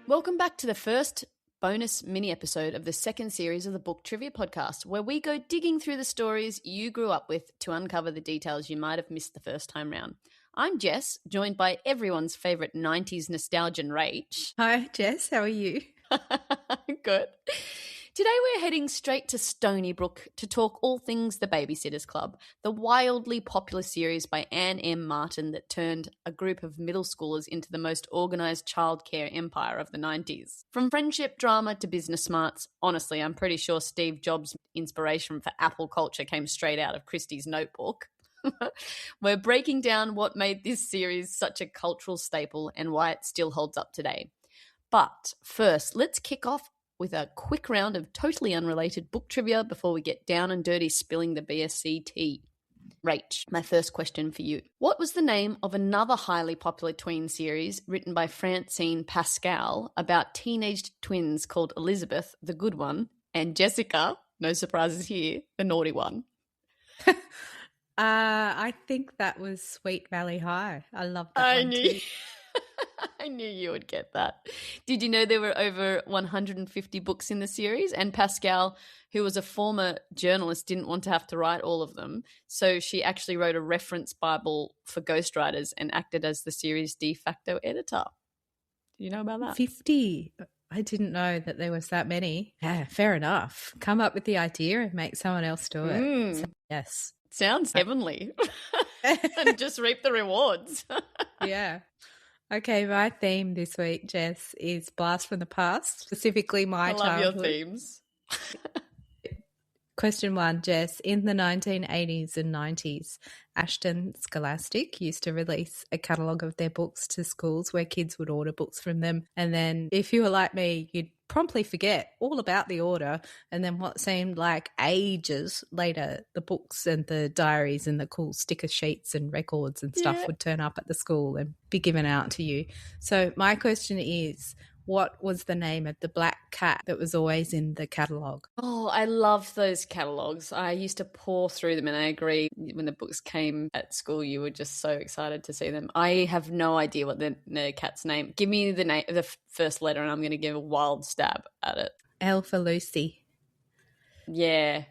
Welcome back to the first bonus mini episode of the second series of the Book Trivia Podcast, where we go digging through the stories you grew up with to uncover the details you might have missed the first time round. I'm Jess, joined by everyone's favourite 90s nostalgia Rach. Hi, Jess. How are you? Good. Today we're heading straight to Stony Brook to talk all things The Babysitters Club, the wildly popular series by Anne M. Martin that turned a group of middle schoolers into the most organised childcare empire of the 90s. From friendship drama to business smarts, honestly, I'm pretty sure Steve Jobs' inspiration for Apple culture came straight out of Kristy's notebook. We're breaking down what made this series such a cultural staple and why it still holds up today. But first, let's kick off with a quick round of totally unrelated book trivia before we get down and dirty spilling the BSc tea. Rach, my first question for you. What was the name of another highly popular tween series written by Francine Pascal about teenage twins called Elizabeth, the good one, and Jessica, no surprises here, the naughty one? I think that was Sweet Valley High. I love that one too. I knew you would get that. Did you know there were over 150 books in the series? And Pascal, who was a former journalist, didn't want to have to write all of them. So she actually wrote a reference Bible for ghostwriters and acted as the series' de facto editor. Do you know about that? 50. I didn't know that there was that many. Yeah, fair enough. Come up with the idea and make someone else do it. So, yes. Sounds heavenly. And just reap the rewards. Yeah. Okay, my theme this week, Jess, is Blast from the Past, specifically my childhood. I love your themes. Question 1, Jess. In the 1980s and 90s, Ashton Scholastic used to release a catalogue of their books to schools where kids would order books from them. And then if you were like me, you'd promptly forget all about the order. And then what seemed like ages later, the books and the diaries and the cool sticker sheets and records and stuff would turn up at the school and be given out to you. So my question is, what was the name of the black cat that was always in the catalogue? Oh, I love those catalogues. I used to pour through them, and I agree, when the books came at school, you were just so excited to see them. I have no idea what the cat's name. Give me the name, the first letter, and I'm going to give a wild stab at it. L for Lucy. Yeah.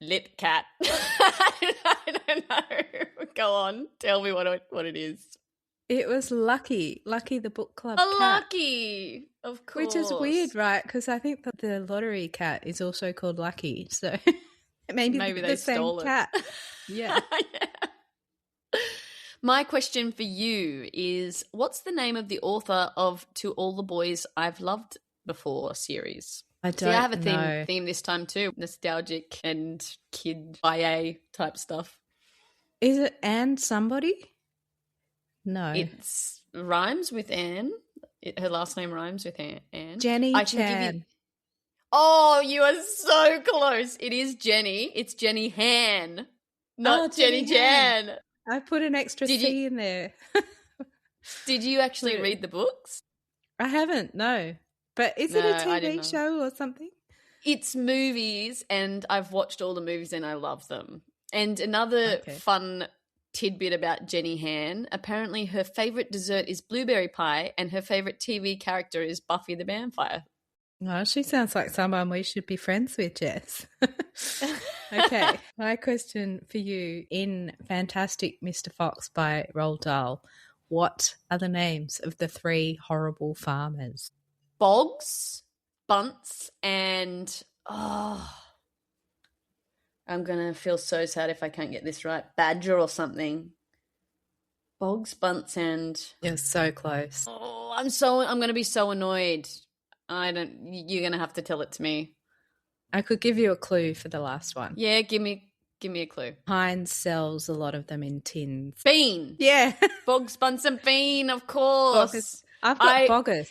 Lit cat. I don't know. Go on. Tell me what it is. It was Lucky the book club a cat. Lucky, of course. Which is weird, right? Because I think that the lottery cat is also called Lucky. So maybe they stole same cat. Yeah. Yeah. My question for you is, what's the name of the author of To All the Boys I've Loved Before series? I don't know. I have a theme this time too, nostalgic and kid IA type stuff. Is it Anne somebody? No. It's rhymes with Anne. Her last name rhymes with Anne. Jenny Chan. Oh, you are so close. It is Jenny. It's Jenny Han, not Jenny Jan. I put an extra C in there. Did you actually read the books? I haven't, no. But is it a TV show or something? It's movies, and I've watched all the movies and I love them. And another fun tidbit about Jenny Han, apparently her favourite dessert is blueberry pie and her favourite TV character is Buffy the Vampire. Oh, she sounds like someone we should be friends with, Jess. Okay, my question for you, in Fantastic Mr. Fox by Roald Dahl, what are the names of the 3 horrible farmers? Boggs, Bunce, and I'm going to feel so sad if I can't get this right. Badger or something. Boggs, Bunce, and... You're so close. Oh, I'm going to be so annoyed. You're going to have to tell it to me. I could give you a clue for the last one. Yeah, give me a clue. Heinz sells a lot of them in tins. Bean. Yeah. Boggs, Bunce, and Bean, of course. Boggis. I've got Boggis.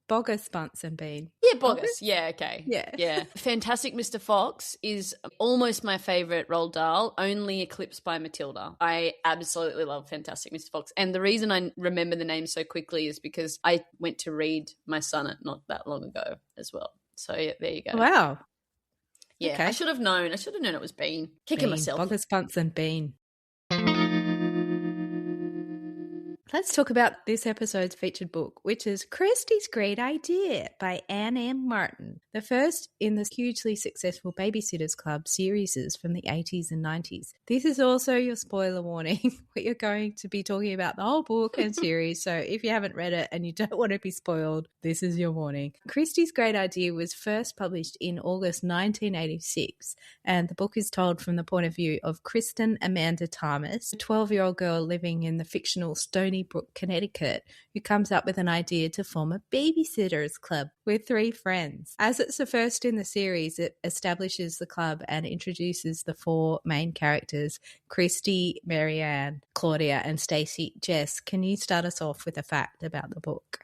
Boggis, Bunce and Bean. Yeah, Boggis. Yeah, okay. Yeah. Fantastic Mr. Fox is almost my favourite Roald Dahl, only eclipsed by Matilda. I absolutely love Fantastic Mr. Fox. And the reason I remember the name so quickly is because I went to read my sonnet not that long ago as well. So, yeah, there you go. Wow. Yeah, okay. I should have known. I should have known it was Bean. Kicking myself. Boggis, Bunce and Bean. Let's talk about this episode's featured book, which is Kristy's Great Idea by Anne M. Martin, the first in the hugely successful Babysitters Club series from the 80s and 90s. This is also your spoiler warning. We're going to be talking about the whole book and series, so if you haven't read it and you don't want to be spoiled, this is your warning. Kristy's Great Idea was first published in August 1986, and the book is told from the point of view of Kirsten Amanda Thomas, a 12-year-old girl living in the fictional Stony Brook, Connecticut, who comes up with an idea to form a babysitters club with 3 friends. As it's the first in the series, it establishes the club and introduces the 4 main characters, Kristy, Marianne, Claudia, and Stacey. Jess, can you start us off with a fact about the book?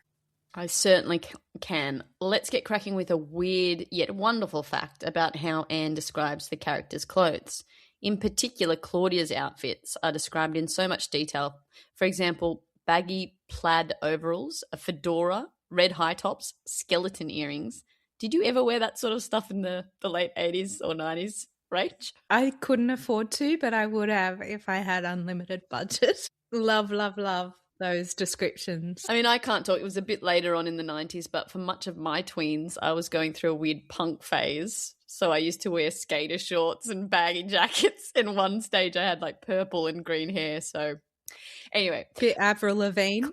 I certainly can. Let's get cracking with a weird yet wonderful fact about how Anne describes the characters' clothes. In particular, Claudia's outfits are described in so much detail. For example, baggy plaid overalls, a fedora, red high tops, skeleton earrings. Did you ever wear that sort of stuff in the late 80s or 90s, Rach? I couldn't afford to, but I would have if I had unlimited budget. Love, love, love those descriptions. I mean, I can't talk. It was a bit later on in the 90s, but for much of my tweens, I was going through a weird punk phase. So I used to wear skater shorts and baggy jackets. In one stage, I had like purple and green hair. So anyway. Bit Avril Lavigne.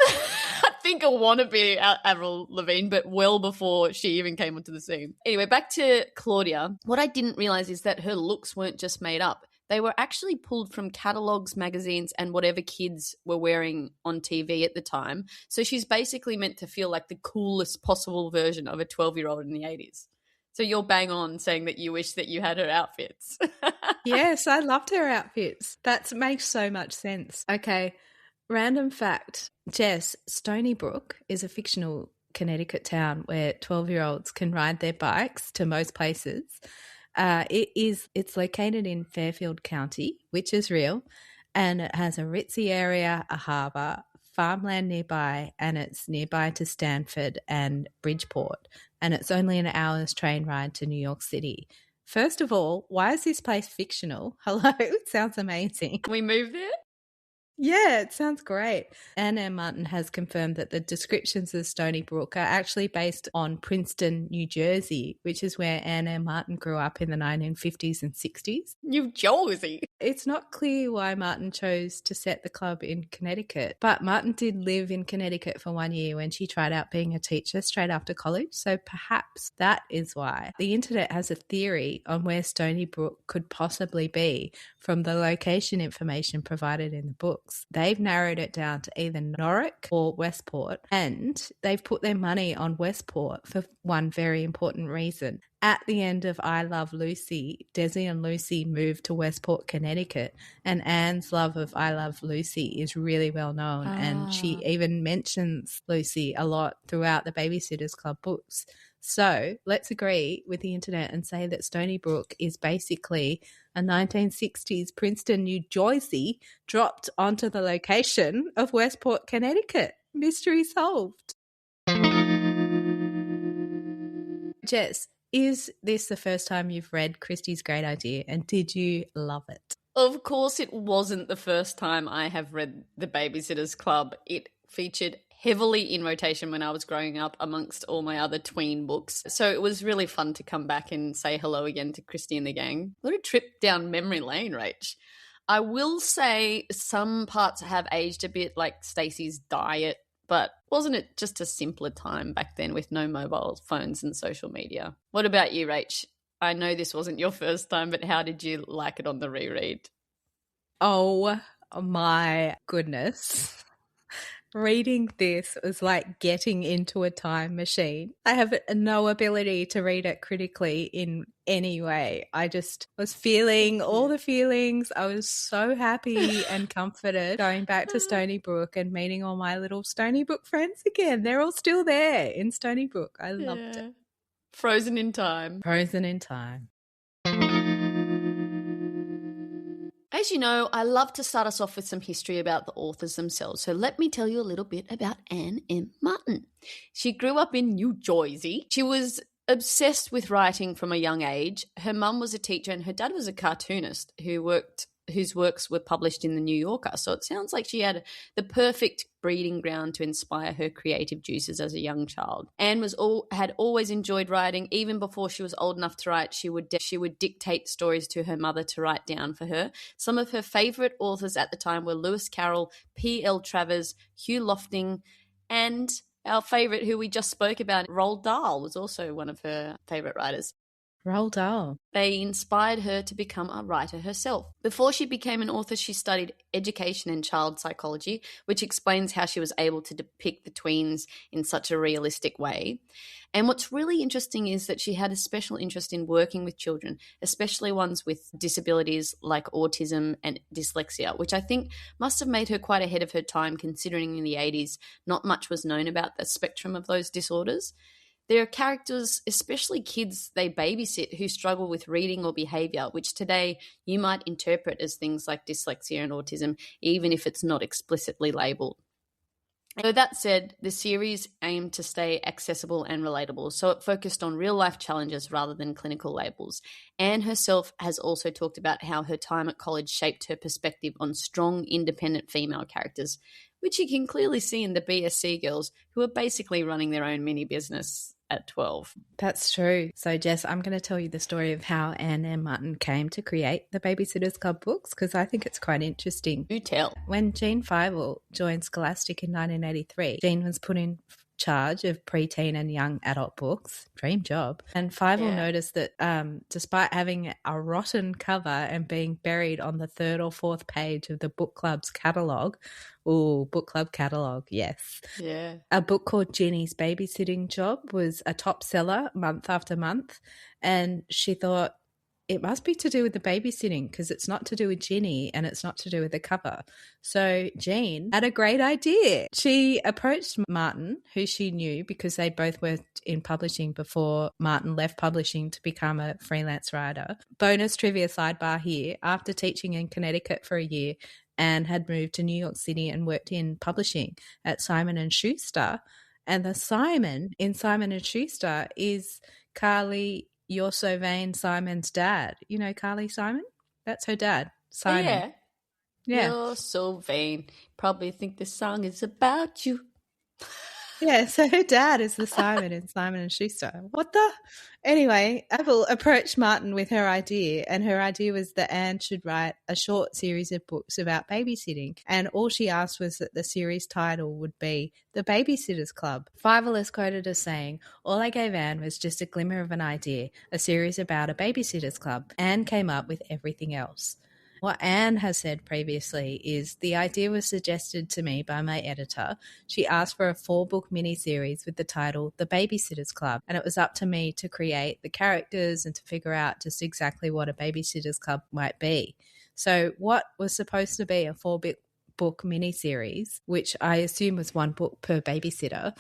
I think I want to be Avril Lavigne, but well before she even came onto the scene. Anyway, back to Claudia. What I didn't realize is that her looks weren't just made up. They were actually pulled from catalogs, magazines, and whatever kids were wearing on TV at the time. So she's basically meant to feel like the coolest possible version of a 12-year-old in the 80s. So you're bang on saying that you wish that you had her outfits. Yes, I loved her outfits. That makes so much sense. Okay, random fact. Jess, Stony Brook is a fictional Connecticut town where 12-year-olds can ride their bikes to most places. It's located in Fairfield County, which is real, and it has a ritzy area, a harbour, farmland nearby, and it's nearby to Stanford and Bridgeport, and it's only an hour's train ride to New York City. First of all, why is this place fictional? Hello, it sounds amazing. Can we move there? Yeah, it sounds great. Anne M. Martin has confirmed that the descriptions of Stony Brook are actually based on Princeton, New Jersey, which is where Anne M. Martin grew up in the 1950s and 60s. New Jersey. It's not clear why Martin chose to set the club in Connecticut, but Martin did live in Connecticut for 1 year when she tried out being a teacher straight after college, so perhaps that is why. The internet has a theory on where Stony Brook could possibly be from the location information provided in the book. They've narrowed it down to either Norwich or Westport, and they've put their money on Westport for one very important reason. At the end of I Love Lucy, Desi and Lucy moved to Westport, Connecticut, and Anne's love of I Love Lucy is really well known, and she even mentions Lucy a lot throughout the Babysitters Club books. So let's agree with the internet and say that Stony Brook is basically a 1960s Princeton, New Jersey dropped onto the location of Westport, Connecticut. Mystery solved. Jess, is this the first time you've read Kristy's Great Idea, and did you love it? Of course it wasn't the first time I have read The Babysitters Club. It featured heavily in rotation when I was growing up amongst all my other tween books. So it was really fun to come back and say hello again to Kristy and the gang. What a trip down memory lane, Rach. I will say some parts have aged a bit, like Stacey's diet, but wasn't it just a simpler time back then with no mobile phones and social media? What about you, Rach? I know this wasn't your first time, but how did you like it on the reread? Oh my goodness. Reading this was like getting into a time machine. I have no ability to read it critically in any way. I just was feeling all the feelings. I was so happy and comforted going back to Stony Brook and meeting all my little Stony Brook friends again. They're all still there in Stony Brook. I loved it. Frozen in time. Frozen in time. As you know, I love to start us off with some history about the authors themselves, so let me tell you a little bit about Anne M. Martin. She grew up in New Jersey. She was obsessed with writing from a young age. Her mum was a teacher and her dad was a cartoonist who worked whose works were published in the New Yorker. So it sounds like she had the perfect breeding ground to inspire her creative juices as a young child. Anne had always enjoyed writing. Even before she was old enough to write, she would dictate stories to her mother to write down for her. Some of her favorite authors at the time were Lewis Carroll, P.L. Travers, Hugh Lofting, and our favorite, who we just spoke about, Roald Dahl, was also one of her favorite writers. Roald Dahl. They inspired her to become a writer herself. Before she became an author, she studied education and child psychology, which explains how she was able to depict the tweens in such a realistic way. And what's really interesting is that she had a special interest in working with children, especially ones with disabilities like autism and dyslexia, which I think must have made her quite ahead of her time, considering in the 80s not much was known about the spectrum of those disorders. There are characters, especially kids they babysit, who struggle with reading or behavior, which today you might interpret as things like dyslexia and autism, even if it's not explicitly labeled. So that said, the series aimed to stay accessible and relatable, so it focused on real-life challenges rather than clinical labels. Anne herself has also talked about how her time at college shaped her perspective on strong, independent female characters, which you can clearly see in the BSc girls, who are basically running their own mini business at 12. That's true. So, Jess, I'm going to tell you the story of how Anne M. Martin came to create the Babysitters Club books, because I think it's quite interesting. Do tell. When Jean Fievel joined Scholastic in 1983, Jean was put in charge of preteen and young adult books. Dream job. And Fievel noticed that despite having a rotten cover and being buried on the third or fourth page of the book club's catalogue, book club catalogue, yes. Yeah. A book called Ginny's Babysitting Job was a top seller month after month. And she thought, it must be to do with the babysitting, because it's not to do with Ginny and it's not to do with the cover. So Jean had a great idea. She approached Martin, who she knew because they both worked in publishing before Martin left publishing to become a freelance writer. Bonus trivia sidebar here. After teaching in Connecticut for a year, Anne had moved to New York City and worked in publishing at Simon & Schuster. And the Simon in Simon & Schuster is Carly You're So Vain Simon's dad. You know Carly Simon? That's her dad, Simon. Yeah. You're so vain. Probably think this song is about you. Yeah, so her dad is the Simon in Simon & Schuster. What the? Anyway, Apple approached Martin with her idea, and her idea was that Anne should write a short series of books about babysitting, and all she asked was that the series title would be The Babysitters Club. Fievel is quoted as saying, "All I gave Anne was just a glimmer of an idea, a series about a babysitters club. Anne came up with everything else." What Anne has said previously is, the idea was suggested to me by my editor. She asked for a 4-book miniseries with the title The Babysitters Club, and it was up to me to create the characters and to figure out just exactly what a babysitters club might be. So what was supposed to be a 4-book miniseries, which I assume was 1 book per babysitter,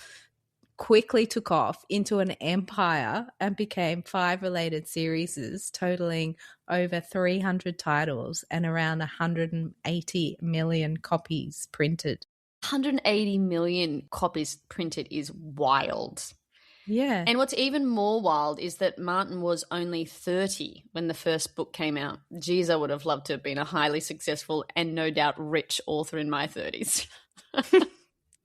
quickly took off into an empire and became 5 related series, totaling over 300 titles and around 180 million copies printed. 180 million copies printed is wild. Yeah. And what's even more wild is that Martin was only 30 when the first book came out. Geez, I would have loved to have been a highly successful and no doubt rich author in my 30s.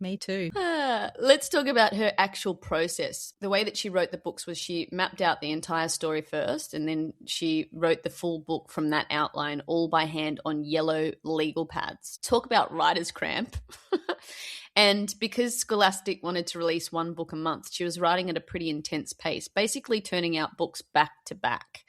Me too. Let's talk about her actual process. The way that she wrote the books was she mapped out the entire story first, and then she wrote the full book from that outline, all by hand on yellow legal pads. Talk about writer's cramp. And because Scholastic wanted to release 1 book a month, she was writing at a pretty intense pace, basically turning out books back to back.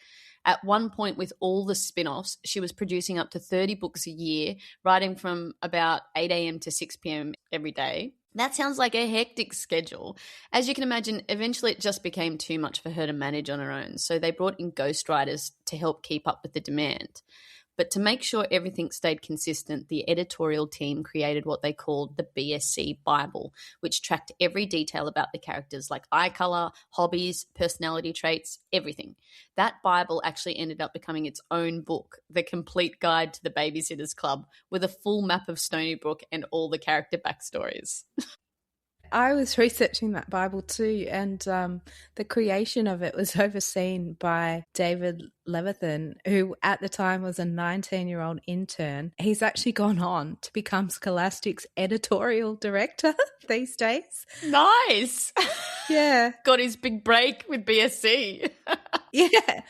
At one point, with all the spin-offs, she was producing up to 30 books a year, writing from about 8 a.m. to 6 p.m. every day. That sounds like a hectic schedule. As you can imagine, eventually it just became too much for her to manage on her own, so they brought in ghostwriters to help keep up with the demand. But to make sure everything stayed consistent, the editorial team created what they called the BSc Bible, which tracked every detail about the characters, like eye color, hobbies, personality traits, everything. That Bible actually ended up becoming its own book, The Complete Guide to the Babysitters Club, with a full map of Stony Brook and all the character backstories. I was researching that Bible too, and the creation of it was overseen by David Levithan, who at the time was a 19-year-old intern. He's actually gone on to become Scholastic's editorial director these days. Nice. Yeah. Got his big break with BSC. Yeah.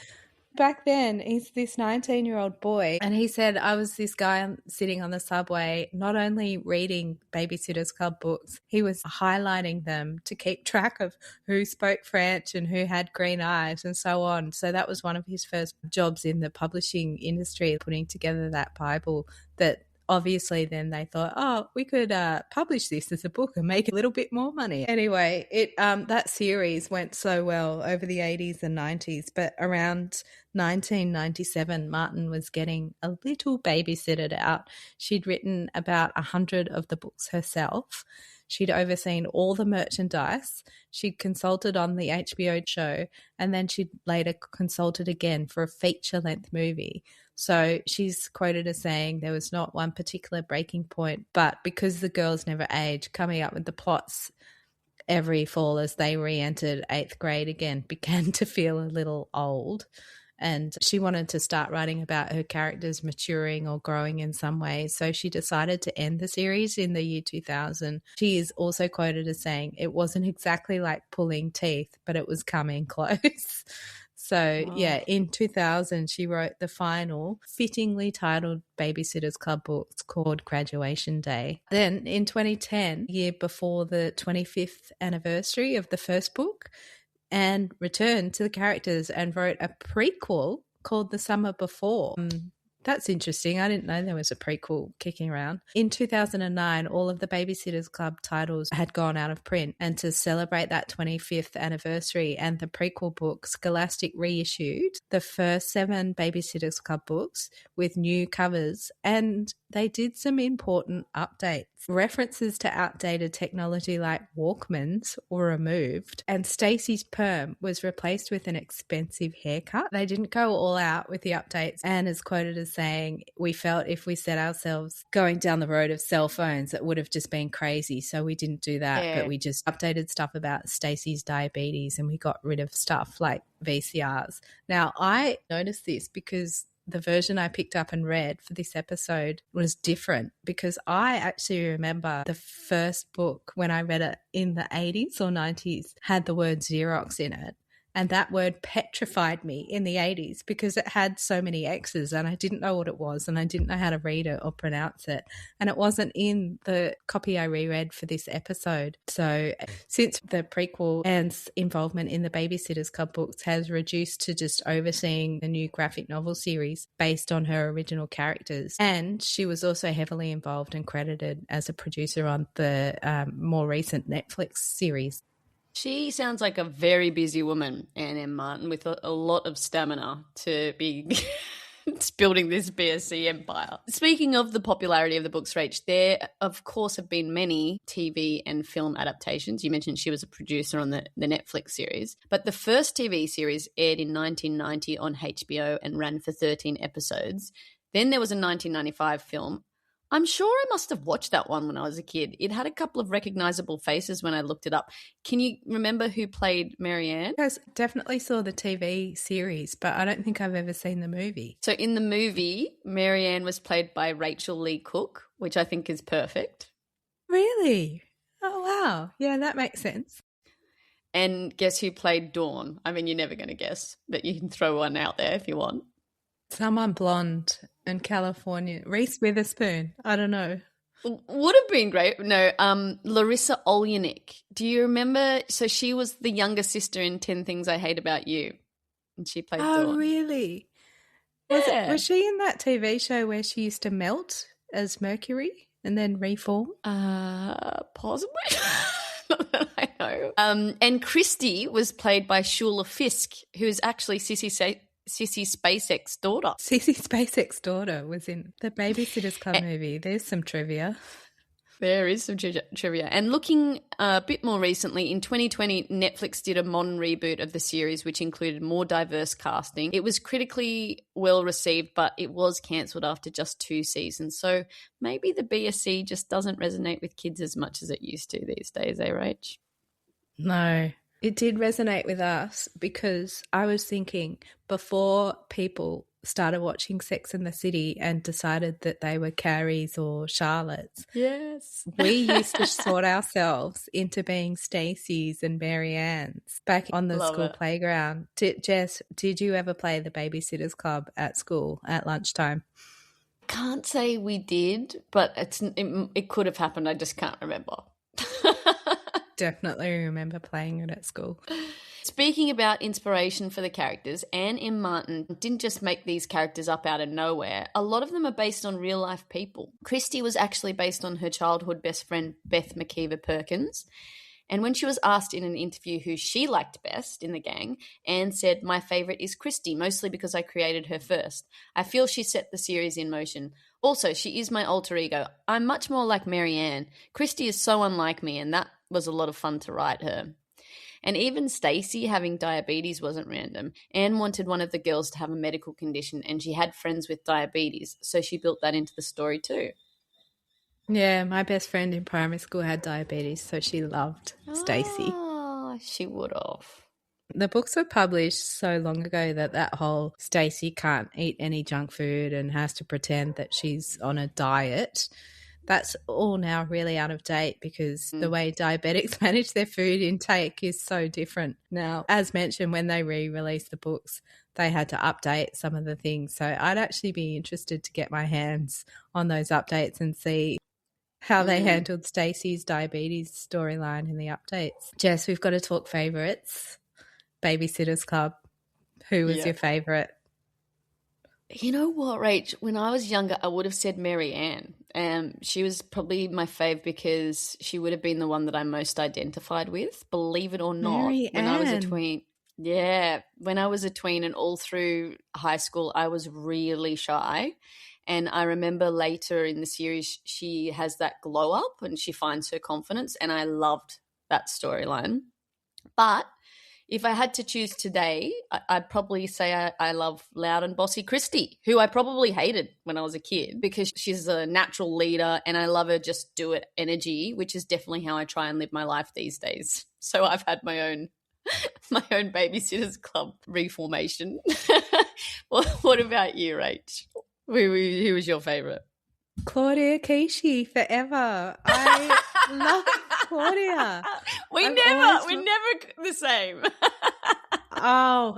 Back then, he's this 19-year-old boy, and he said, I was this guy sitting on the subway, not only reading Babysitter's Club books, he was highlighting them to keep track of who spoke French and who had green eyes and so on. So that was one of his first jobs in the publishing industry, putting together that Bible that obviously then they thought, oh, we could publish this as a book and make a little bit more money. Anyway, that series went so well over the 80s and 90s, but around 1997, Martin was getting a little babysitted out. She'd written about 100 of the books herself. She'd overseen all the merchandise. She'd consulted on the HBO show, and then she'd later consulted again for a feature-length movie. So she's quoted as saying there was not one particular breaking point, but because the girls never age, coming up with the plots every fall as they re-entered 8th grade again began to feel a little old. And she wanted to start writing about her characters maturing or growing in some way. So she decided to end the series in the year 2000. She is also quoted as saying, it wasn't exactly like pulling teeth, but it was coming close. So, yeah, in 2000, she wrote the final, fittingly titled Babysitter's Club books called Graduation Day. Then in 2010, year before the 25th anniversary of the first book, Anne returned to the characters and wrote a prequel called The Summer Before. That's interesting. I didn't know there was a prequel kicking around. In 2009, all of the Babysitter's Club titles had gone out of print, and to celebrate that 25th anniversary and the prequel book, Scholastic reissued the first 7 Babysitter's Club books with new covers, and they did some important updates. References to outdated technology like Walkmans were removed, and Stacey's perm was replaced with an expensive haircut. They didn't go all out with the updates. Anne is quoted as saying, we felt if we set ourselves going down the road of cell phones, it would have just been crazy. So we didn't do that, but we just updated stuff about Stacey's diabetes, and we got rid of stuff like VCRs. Now, I noticed this because the version I picked up and read for this episode was different, because I actually remember the first book when I read it in the 80s or 90s had the word Xerox in it. And that word petrified me in the 80s because it had so many X's and I didn't know what it was and I didn't know how to read it or pronounce it. And it wasn't in the copy I reread for this episode. So since the prequel, Anne's involvement in the Babysitter's Club books has reduced to just overseeing the new graphic novel series based on her original characters. And she was also heavily involved and credited as a producer on the more recent Netflix series. She sounds like a very busy woman, Anne M. Martin, with a lot of stamina to be building this BSC empire. Speaking of the popularity of the books, Rach, there, of course, have been many TV and film adaptations. You mentioned she was a producer on the Netflix series. But the first TV series aired in 1990 on HBO and ran for 13 episodes. Then there was a 1995 film. I'm sure I must have watched that one when I was a kid. It had a couple of recognizable faces when I looked it up. Can you remember who played Marianne? I definitely saw the TV series, but I don't think I've ever seen the movie. So in the movie, Marianne was played by Rachel Lee Cook, which I think is perfect. Really? Oh, wow. Yeah, that makes sense. And guess who played Dawn? I mean, you're never going to guess, but you can throw one out there if you want. Someone blonde in California. Reese Witherspoon. I don't know. Would have been great. No, Larissa Oleynik. Do you remember? So she was the younger sister in 10 Things I Hate About You. And she played Dawn. Oh, really? Was she in that TV show where she used to melt as Mercury and then reform? Possibly. Not that I know. And Kristy was played by Shula Fisk, who is actually Sissy Spacek's daughter. Sissy Spacek's daughter was in the Babysitter's Club movie. There's some trivia. There is some trivia. And looking a bit more recently, in 2020, Netflix did a modern reboot of the series, which included more diverse casting. It was critically well received, but it was cancelled after just 2 seasons. So maybe the BSC just doesn't resonate with kids as much as it used to these days, eh, Rach? No, it did resonate with us because I was thinking before people started watching Sex and the City and decided that they were Carries or Charlottes. Yes. We used to sort ourselves into being Stacey's and Mary Ann's back on the Love school it. playground. Jess, did you ever play the Babysitters Club at school at lunchtime? Can't say we did, but it could have happened. I just can't remember. Definitely remember playing it at school. Speaking about inspiration for the characters, Anne M. Martin didn't just make these characters up out of nowhere. A lot of them are based on real-life people. Kristy was actually based on her childhood best friend, Beth McKeever Perkins. And when she was asked in an interview who she liked best in the gang, Anne said, "My favourite is Kristy, mostly because I created her first. I feel she set the series in motion. Also, she is my alter ego. I'm much more like Mary Ann. Kristy is so unlike me, and that was a lot of fun to write her." And even Stacey having diabetes wasn't random. Anne wanted one of the girls to have a medical condition, and she had friends with diabetes, so she built that into the story too. Yeah, my best friend in primary school had diabetes, so she loved Stacey. Oh, she would have. The books were published so long ago that whole Stacey can't eat any junk food and has to pretend that she's on a diet, that's all now really out of date because the way diabetics manage their food intake is so different now. As mentioned, when they re-released the books, they had to update some of the things. So I'd actually be interested to get my hands on those updates and see how they handled Stacey's diabetes storyline in the updates. Jess, we've got to talk favourites. Babysitters Club. Who was your favourite? You know what, Rach? When I was younger, I would have said Mary Ann. She was probably my fave because she would have been the one that I most identified with, believe it or not. Mary when I was a Ann. tween. Yeah, when I was a tween and all through high school, I was really shy. And I remember later in the series, she has that glow up and she finds her confidence. And I loved that storyline. But if I had to choose today, I'd probably say I love loud and bossy Kristy, who I probably hated when I was a kid because she's a natural leader and I love her just do it energy, which is definitely how I try and live my life these days. So I've had my own Babysitters Club reformation. Well, what about you, Rach? Who was your favourite? Claudia Kishi forever. I love Claudia. We're never the same. Oh,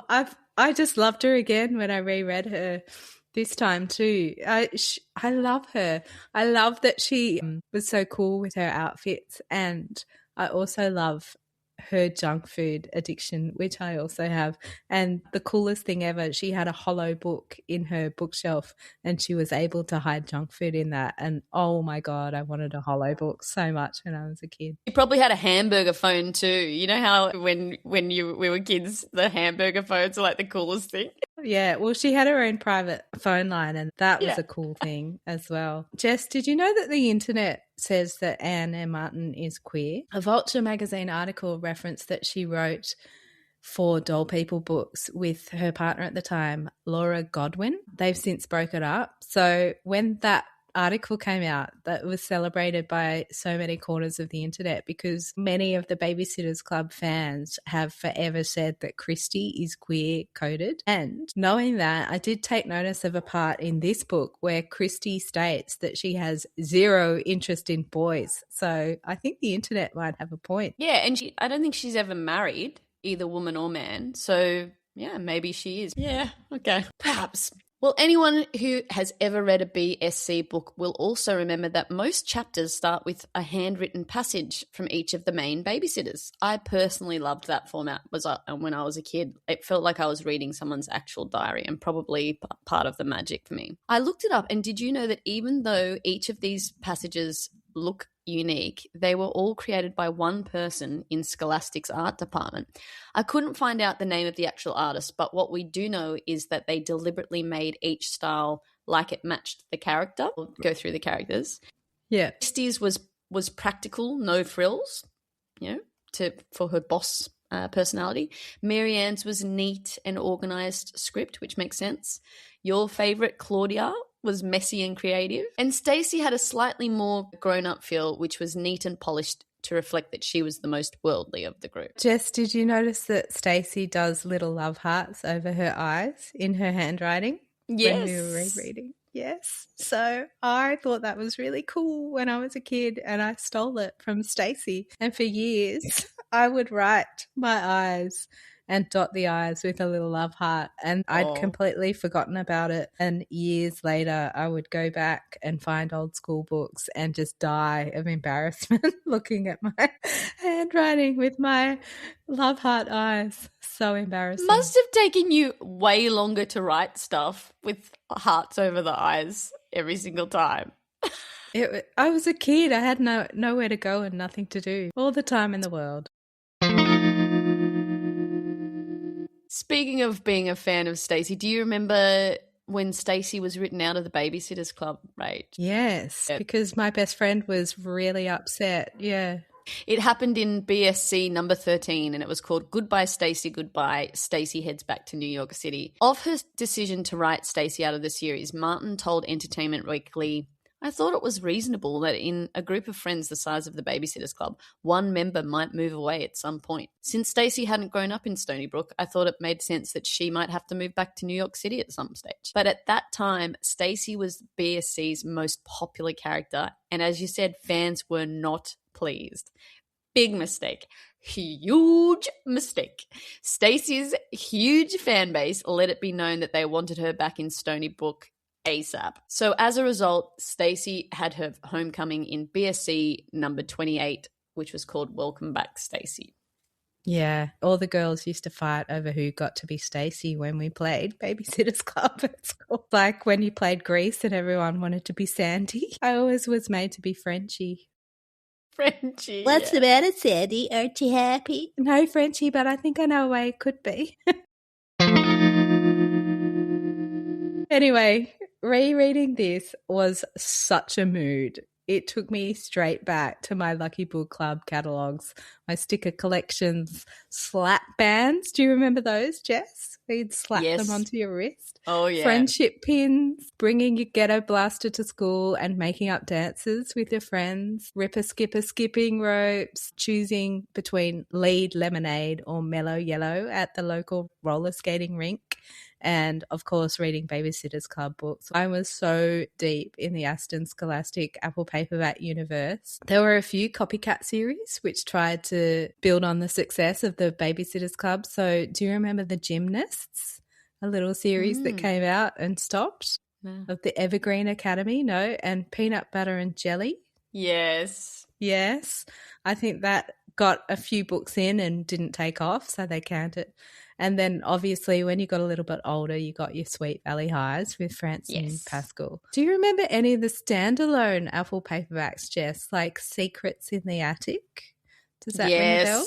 I just loved her again when I reread her this time too. I love her. I love that she was so cool with her outfits, and I also love her junk food addiction, which I also have. And the coolest thing ever, she had a hollow book in her bookshelf and she was able to hide junk food in that. And oh my God, I wanted a hollow book so much when I was a kid. You probably had a hamburger phone too. You know how when we were kids, the hamburger phones are like the coolest thing? Yeah, well, she had her own private phone line and that was a cool thing as well. Jess, did you know that the internet says that Anne M. Martin is queer? A Vulture magazine article referenced that she wrote 4 Doll People books with her partner at the time, Laura Godwin. They've since broken up. So when that article came out, that was celebrated by so many corners of the internet because many of the Babysitters Club fans have forever said that Kristy is queer coded. And knowing that, I did take notice of a part in this book where Kristy states that she has 0 interest in boys. So I think the internet might have a point. Yeah, and I don't think she's ever married, either woman or man. So yeah, maybe she is. Yeah, okay. Perhaps. Well, anyone who has ever read a BSC book will also remember that most chapters start with a handwritten passage from each of the main babysitters. I personally loved that format when I was a kid. It felt like I was reading someone's actual diary and probably part of the magic for me. I looked it up, and did you know that even though each of these passages look unique, they were all created by one person in Scholastic's art department. I couldn't find out the name of the actual artist, but what we do know is that they deliberately made each style like it matched the character. We'll go through the characters. Yeah. Kristy's was was practical, no frills, for her boss personality. Mary Ann's was neat and organised script, which makes sense. Your favourite, Claudia, was messy and creative. And Stacey had a slightly more grown-up feel, which was neat and polished to reflect that she was the most worldly of the group. Jess, did you notice that Stacey does little love hearts over her eyes in her handwriting? Yes. When we were rereading? Yes. So I thought that was really cool when I was a kid, and I stole it from Stacey. And for years, I would write my eyes and dot the I's with a little love heart, and I'd completely forgotten about it. And years later, I would go back and find old school books and just die of embarrassment looking at my handwriting with my love heart eyes. So embarrassing. Must have taken you way longer to write stuff with hearts over the eyes every single time. I was a kid. I had nowhere to go and nothing to do. All the time in the world. Speaking of being a fan of Stacey, do you remember when Stacey was written out of the Babysitters Club, right? Yes, because my best friend was really upset. Yeah. It happened in BSC number 13, and it was called Goodbye Stacey, Goodbye. Stacey heads back to New York City. Of her decision to write Stacey out of the series, Martin told Entertainment Weekly, I thought it was reasonable that in a group of friends the size of the Babysitters Club, one member might move away at some point. Since Stacey hadn't grown up in Stony Brook, I thought it made sense that she might have to move back to New York City at some stage. But at that time, Stacey was BSC's most popular character, and as you said, fans were not pleased. Big mistake. Huge mistake. Stacey's huge fan base let it be known that they wanted her back in Stony Brook ASAP. So as a result, Stacey had her homecoming in BSC number 28, which was called Welcome Back, Stacey. Yeah, all the girls used to fight over who got to be Stacey when we played Babysitters Club at school. Like when you played Grease and everyone wanted to be Sandy. I always was made to be Frenchie. Frenchie. What's the matter, Sandy? Aren't you happy? No, Frenchie, but I think I know a way it could be. Anyway, rereading this was such a mood. It took me straight back to my Lucky Book Club catalogues, my sticker collections, slap bands. Do you remember those, Jess? You'd slap them onto your wrist. Oh, yeah. Friendship pins, bringing your ghetto blaster to school and making up dances with your friends, ripper skipper skipping ropes, choosing between lead lemonade or mellow yellow at the local roller skating rink, and, of course, reading Babysitters Club books. I was so deep in the Aston Scholastic Apple Paperback universe. There were a few copycat series which tried to build on the success of the Babysitters Club. So do you remember The Gymnasts, a little series that came out and stopped? No. Of the Evergreen Academy? No. And Peanut Butter and Jelly? Yes. Yes. I think that got a few books in and didn't take off, so they canned it. And then obviously when you got a little bit older, you got your Sweet Valley Highs with Francine Pascal. Do you remember any of the standalone Apple paperbacks, Jess, like Secrets in the Attic? Does that ring a bell?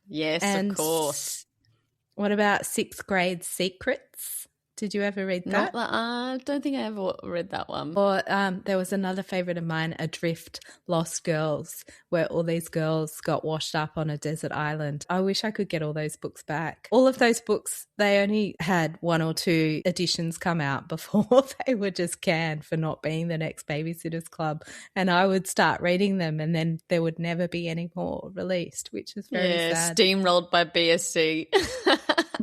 Yes, and of course. What about Sixth Grade Secrets? Did you ever read that? I don't think I ever read that one. Or there was another favourite of mine, Adrift Lost Girls, where all these girls got washed up on a desert island. I wish I could get all those books back. All of those books, they only had 1 or 2 editions come out before they were just canned for not being the next Babysitters Club. And I would start reading them and then there would never be any more released, which is very sad. Steamrolled by BSC.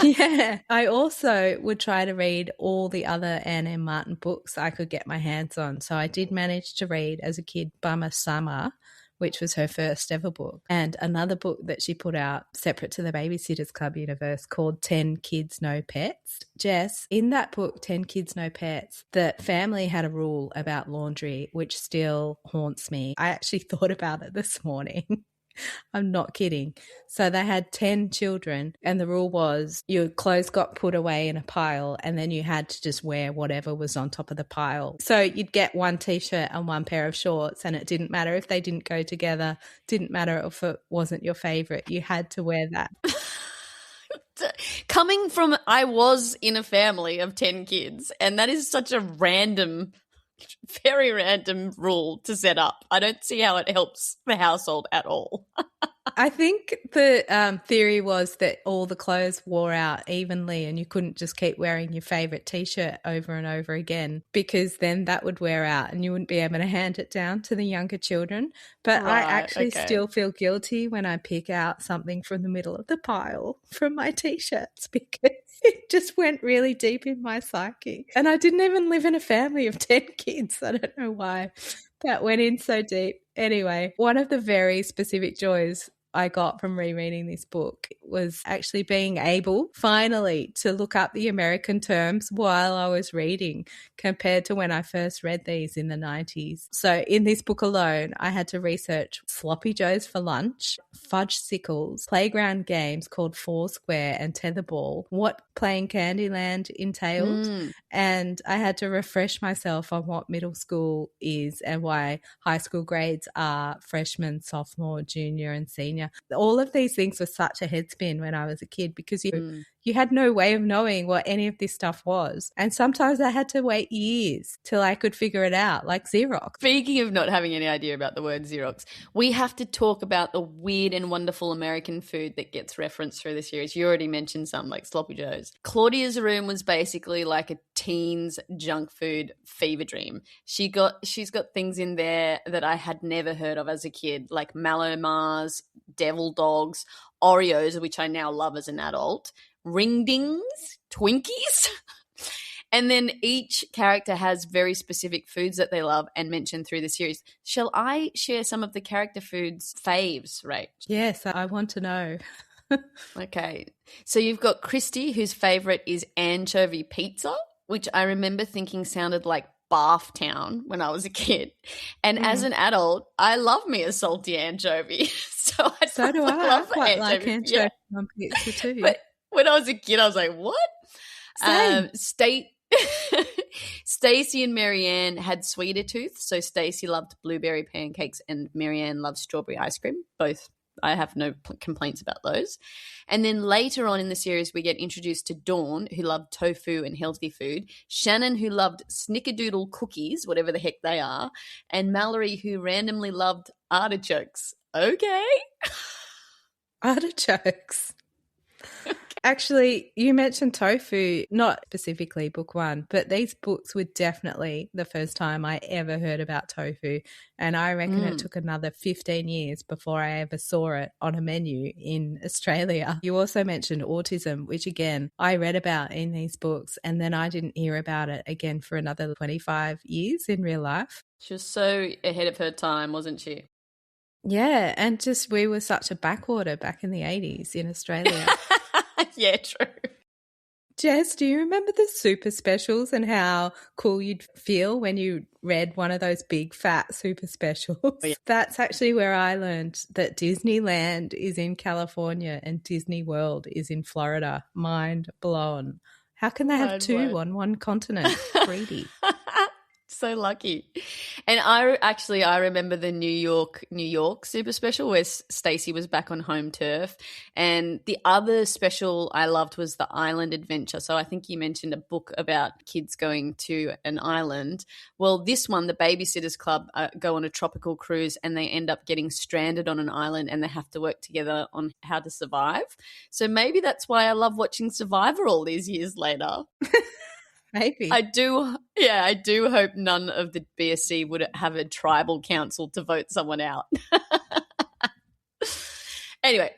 Yeah. I also would try to read all the other Anne M. Martin books I could get my hands on. So I did manage to read as a kid Bummer Summer, which was her first ever book, and another book that she put out separate to the Babysitters Club universe called 10 Kids No Pets. Jess, in that book, 10 Kids No Pets, the family had a rule about laundry which still haunts me. I actually thought about it this morning. I'm not kidding. So they had 10 children and the rule was your clothes got put away in a pile and then you had to just wear whatever was on top of the pile. So you'd get one t-shirt and one pair of shorts and it didn't matter if they didn't go together, didn't matter if it wasn't your favourite. You had to wear that. Coming from, I was in a family of 10 kids and that is such a random Very random rule to set up. I don't see how it helps the household at all. I think the theory was that all the clothes wore out evenly and you couldn't just keep wearing your favourite T-shirt over and over again, because then that would wear out and you wouldn't be able to hand it down to the younger children. But I actually still feel guilty when I pick out something from the middle of the pile from my T-shirts, because it just went really deep in my psyche. And I didn't even live in a family of 10 kids. I don't know why that went in so deep. Anyway, one of the very specific joys I got from rereading this book was actually being able finally to look up the American terms while I was reading, compared to when I first read these in the 90s. So in this book alone, I had to research sloppy joes for lunch, fudge sickles, playground games called Foursquare and Tetherball, what playing Candyland entailed, and I had to refresh myself on what middle school is and why high school grades are freshman, sophomore, junior and senior. All of these things were such a headspin when I was a kid, because you had no way of knowing what any of this stuff was. And sometimes I had to wait years till I could figure it out, like Xerox. Speaking of not having any idea about the word Xerox, we have to talk about the weird and wonderful American food that gets referenced through the series. You already mentioned some, like sloppy joes. Claudia's room was basically like a teen's junk food fever dream. She's got things in there that I had never heard of as a kid, like Mallow Mars, Devil Dogs, Oreos, which I now love as an adult, ring dings, Twinkies. And then each character has very specific foods that they love and mentioned through the series. Shall I share some of the character foods faves, Rach? Yes, I want to know. Okay. So you've got Kristy, whose favourite is anchovy pizza, which I remember thinking sounded like Bath Town when I was a kid. And as an adult, I love me a salty anchovy. So do I. love I quite like anchovy on pizza too. But when I was a kid, I was like, what? Same. Stacey and Marianne had sweeter tooth. So Stacey loved blueberry pancakes and Marianne loved strawberry ice cream. Both, I have no complaints about those. And then later on in the series, we get introduced to Dawn, who loved tofu and healthy food, Shannon, who loved snickerdoodle cookies, whatever the heck they are, and Mallory, who randomly loved artichokes. Okay. Artichokes. Actually, you mentioned tofu, not specifically book one, but these books were definitely the first time I ever heard about tofu. And I reckon it took another 15 years before I ever saw it on a menu in Australia. You also mentioned autism, which again, I read about in these books, and then I didn't hear about it again for another 25 years in real life. She was so ahead of her time, wasn't she? Yeah, and just we were such a backwater back in the 80s in Australia. Yeah, true. Jess, do you remember the super specials and how cool you'd feel when you read one of those big fat super specials? Oh, yeah. That's actually where I learned that Disneyland is in California and Disney World is in Florida. Mind blown. How can they have two on one continent? Greedy. So lucky. And I remember the New York super special where Stacey was back on home turf. And the other special I loved was the Island Adventure. So I think you mentioned a book about kids going to an island. Well, this one, the Babysitters Club, go on a tropical cruise and they end up getting stranded on an island and they have to work together on how to survive. So maybe that's why I love watching Survivor all these years later. Maybe. I do hope none of the BSC would have a tribal council to vote someone out. Anyway,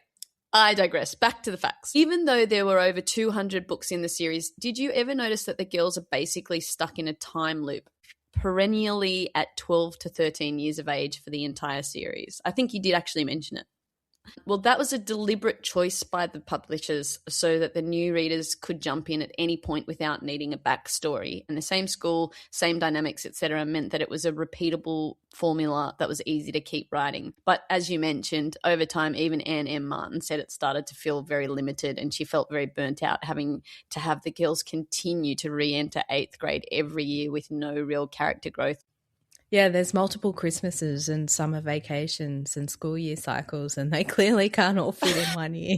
I digress. Back to the facts. Even though there were over 200 books in the series, did you ever notice that the girls are basically stuck in a time loop, perennially at 12 to 13 years of age for the entire series? I think you did actually mention it. Well, that was a deliberate choice by the publishers so that the new readers could jump in at any point without needing a backstory. And the same school, same dynamics, etc., meant that it was a repeatable formula that was easy to keep writing. But as you mentioned, over time, even Anne M. Martin said it started to feel very limited and she felt very burnt out having to have the girls continue to re-enter 8th grade every year with no real character growth. Yeah, there's multiple Christmases and summer vacations and school year cycles, and they clearly can't all fit in one year.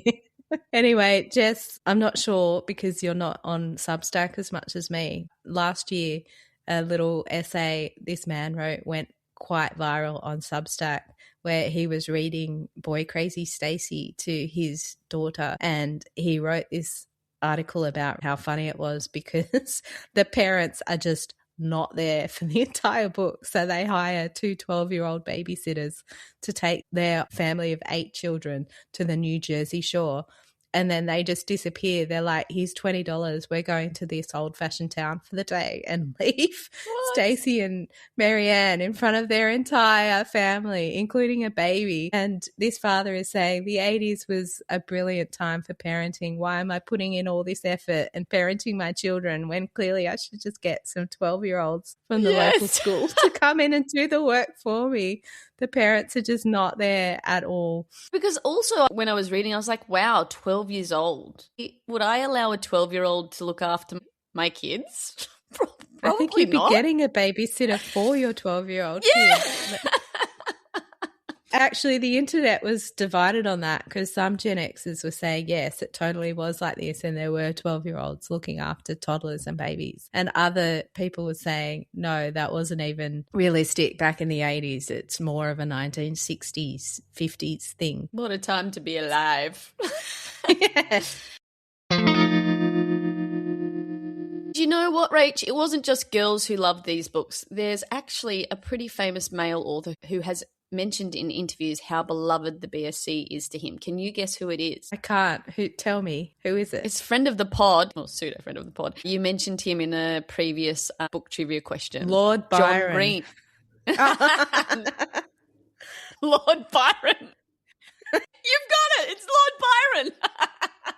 Anyway, Jess, I'm not sure because you're not on Substack as much as me. Last year, a little essay this man wrote went quite viral on Substack, where he was reading Boy Crazy Stacey to his daughter, and he wrote this article about how funny it was because the parents are just not there for the entire book. So they hire two 12-year-old babysitters to take their family of 8 children to the New Jersey shore. And then they just disappear. They're like, here's $20. We're going to this old-fashioned town for the day, and leave Stacey and Marianne in front of their entire family, including a baby. And this father is saying the 80s was a brilliant time for parenting. Why am I putting in all this effort and parenting my children when clearly I should just get some 12-year-olds from the local school to come in and do the work for me? The parents are just not there at all. Because also when I was reading, I was like, wow, 12 years old. Would I allow a 12-year-old to look after my kids? Probably I think you'd not. be getting a babysitter for your 12-year-old kid. Actually, the internet was divided on that because some Gen Xers were saying, yes, it totally was like this, and there were 12-year-olds looking after toddlers and babies. And other people were saying, no, that wasn't even realistic back in the 80s. It's more of a 1960s, 50s thing. What a time to be alive. Yeah. Do you know what, Rach? It wasn't just girls who loved these books. There's actually a pretty famous male author who has mentioned in interviews how beloved the BSC is to him. Can you guess who it is? I can't. Tell me. Who is it? It's friend of the pod, or pseudo friend of the pod. You mentioned him in a previous book trivia question. Lord Byron. John Green. Lord Byron. You've got it. It's Lord Byron.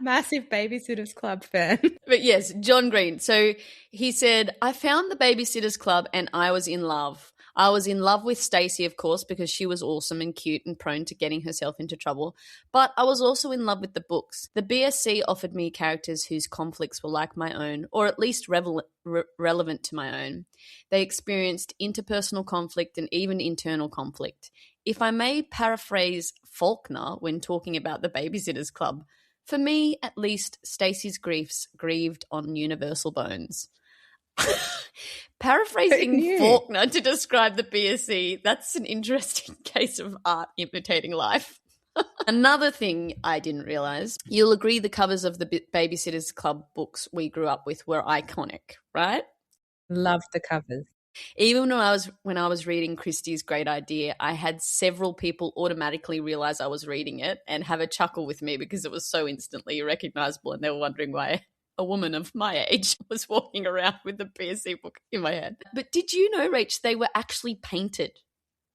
Massive Babysitters Club fan. But yes, John Green. So he said, I found the Babysitters Club and I was in love. I was in love with Stacey, of course, because she was awesome and cute and prone to getting herself into trouble. But I was also in love with the books. The BSC offered me characters whose conflicts were like my own, or at least relevant to my own. They experienced interpersonal conflict and even internal conflict. If I may paraphrase Faulkner when talking about the Babysitters Club, for me, at least, Stacey's griefs grieved on universal bones. Paraphrasing Faulkner to describe the BSC, that's an interesting case of art imitating life. Another thing I didn't realise, you'll agree the covers of the Babysitters Club books we grew up with were iconic, right? Love the covers. Even when I was reading Kristy's great idea, I had several people automatically realise I was reading it and have a chuckle with me because it was so instantly recognisable, and they were wondering why a woman of my age was walking around with the BSC book in my hand. But did you know, Rach, they were actually painted,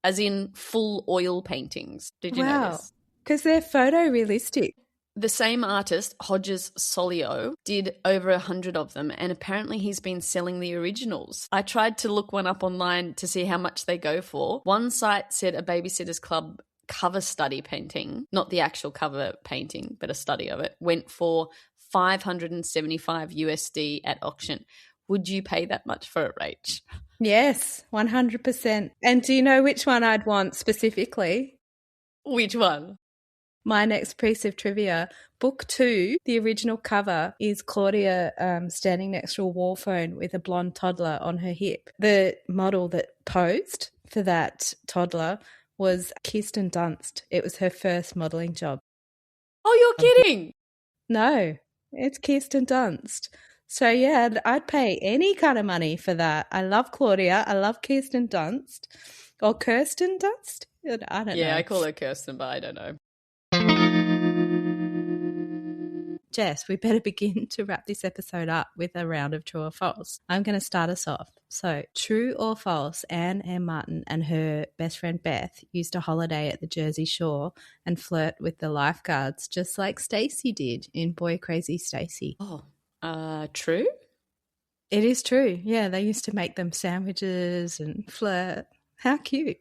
as in full oil paintings? Did you know this? Because they're photorealistic. The same artist, Hodges Solio, did over 100 of them, and apparently he's been selling the originals. I tried to look one up online to see how much they go for. One site said a Babysitters Club cover study painting, not the actual cover painting, but a study of it, went for $575 USD at auction. Would you pay that much for it, Rach? Yes, 100%. And do you know which one I'd want specifically? Which one? My next piece of trivia, book 2, the original cover is Claudia standing next to a wall phone with a blonde toddler on her hip. The model that posed for that toddler was Kirsten Dunst. It was her first modelling job. Oh, you're kidding? No, it's Kirsten Dunst. So, yeah, I'd pay any kind of money for that. I love Claudia. I love Kirsten Dunst. Or Kirsten Dunst? I don't know. Yeah, I call her Kirsten, but I don't know. Jess, we better begin to wrap this episode up with a round of true or false. I'm going to start us off. So, true or false, Anne M. Martin and her best friend Beth used a holiday at the Jersey Shore and flirt with the lifeguards, just like Stacey did in Boy Crazy Stacey. Oh, true? It is true. Yeah, they used to make them sandwiches and flirt. How cute.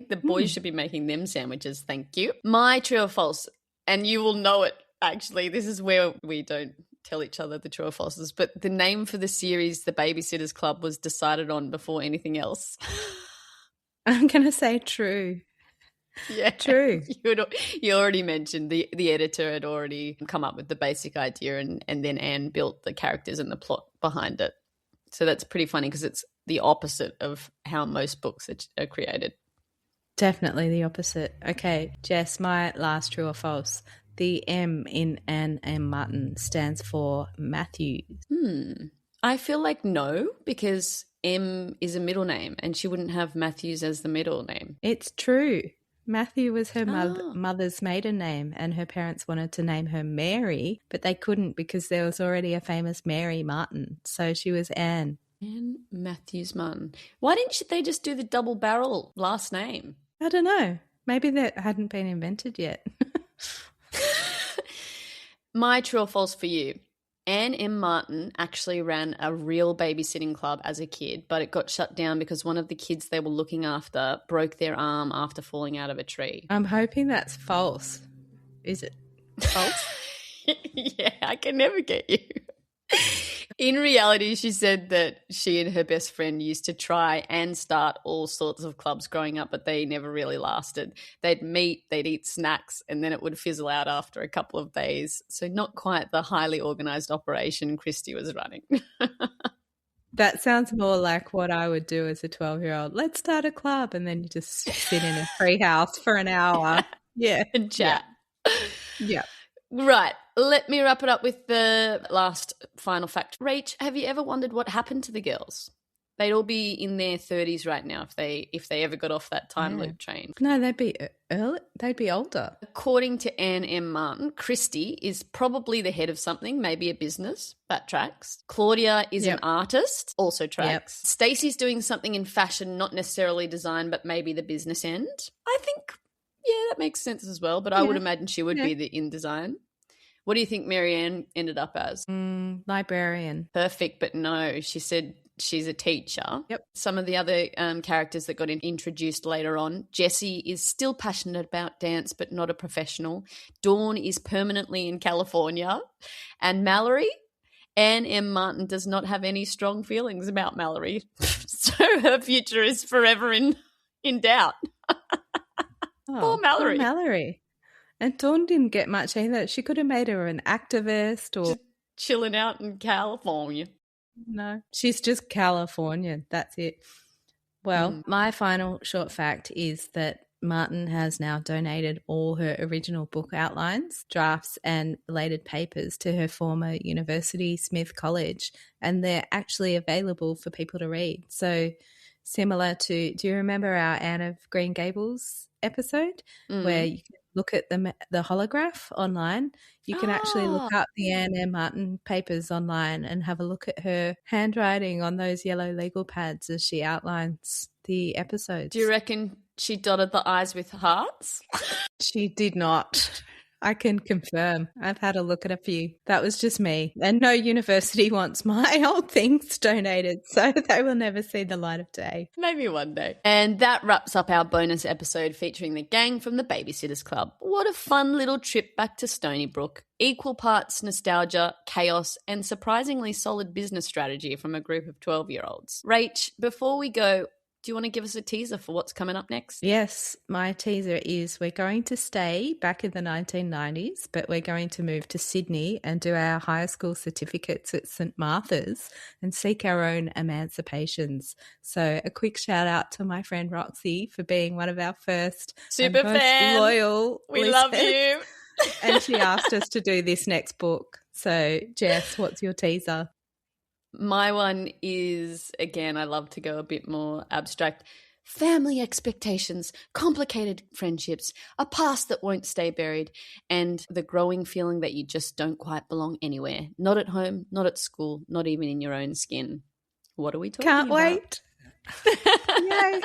The boys should be making them sandwiches, thank you. My true or false, and you will know it, actually. This is where we don't tell each other the true or falses, but the name for the series, The Babysitters Club, was decided on before anything else. I'm going to say true. Yeah. True. You already mentioned the editor had already come up with the basic idea, and then Anne built the characters and the plot behind it. So that's pretty funny because it's the opposite of how most books are created. Definitely the opposite. Okay, Jess, my last true or false. The M in Anne M. Martin stands for Matthew. I feel like no, because M is a middle name and she wouldn't have Matthews as the middle name. It's true. Matthew was her Oh. mother's maiden name, and her parents wanted to name her Mary, but they couldn't because there was already a famous Mary Martin. So she was Anne. Anne Matthews Martin. Why didn't they just do the double barrel last name? I don't know. Maybe that hadn't been invented yet. My true or false for you. Anne M. Martin actually ran a real babysitting club as a kid, but it got shut down because one of the kids they were looking after broke their arm after falling out of a tree. I'm hoping that's false. Is it false? Yeah, I can never get you. In reality, she said that she and her best friend used to try and start all sorts of clubs growing up, but they never really lasted. They'd meet, they'd eat snacks, and then it would fizzle out after a couple of days. So not quite the highly organised operation Kristy was running. That sounds more like what I would do as a 12-year-old. Let's start a club, and then you just sit in a treehouse for an hour. Yeah. And chat. Yeah. Right. Let me wrap it up with the last final fact. Rach, have you ever wondered what happened to the girls? They'd all be in their 30s right now if they ever got off that time loop train. No, they'd be early. They'd be older. According to Anne M. Martin, Kristy is probably the head of something, maybe a business. That tracks. Claudia is an artist, also tracks. Stacey's doing something in fashion, not necessarily design, but maybe the business end. I think, that makes sense as well, but I would imagine she would be in design. What do you think Marianne ended up as? Librarian. Perfect, but no. She said she's a teacher. Yep. Some of the other characters that got introduced later on. Jessie is still passionate about dance, but not a professional. Dawn is permanently in California. And Mallory, Anne M. Martin does not have any strong feelings about Mallory. So her future is forever in doubt. Poor Mallory. Poor Mallory. And Dawn didn't get much either. She could have made her an activist or... Just chilling out in California. No, she's just Californian. That's it. Well, my final short fact is that Martin has now donated all her original book outlines, drafts and related papers to her former university, Smith College, and they're actually available for people to read. So similar to, do you remember our Anne of Green Gables episode where you can look at the holograph online? You can actually look up the Anne M. Martin papers online and have a look at her handwriting on those yellow legal pads as she outlines the episodes. Do you reckon she dotted the I's with hearts? She did not. I can confirm. I've had a look at a few. That was just me. And no university wants my old things donated, so they will never see the light of day. Maybe one day. And that wraps up our bonus episode featuring the gang from the Babysitters Club. What a fun little trip back to Stony Brook. Equal parts nostalgia, chaos, and surprisingly solid business strategy from a group of 12-year-olds. Rach, before we go, do you want to give us a teaser for what's coming up next? Yes, my teaser is we're going to stay back in the 1990s, but we're going to move to Sydney and do our high school certificates at St Martha's and seek our own emancipations. So a quick shout out to my friend Roxy for being one of our first super most loyal We listeners. love you. And she asked us to do this next book. So Jess, what's your teaser? My one is, again, I love to go a bit more abstract. Family expectations, complicated friendships, a past that won't stay buried, and the growing feeling that you just don't quite belong anywhere. Not at home, not at school, not even in your own skin. What are we talking about? Can't wait. Yay.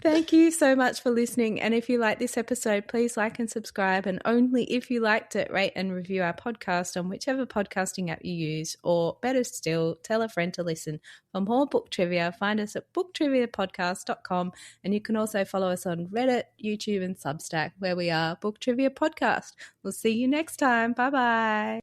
Thank you so much for listening. And if you like this episode, please like and subscribe. And only if you liked it, rate and review our podcast on whichever podcasting app you use. Or better still, tell a friend to listen. For more book trivia, find us at booktriviapodcast.com. And you can also follow us on Reddit, YouTube and Substack, where we are Book Trivia Podcast. We'll see you next time. Bye-bye.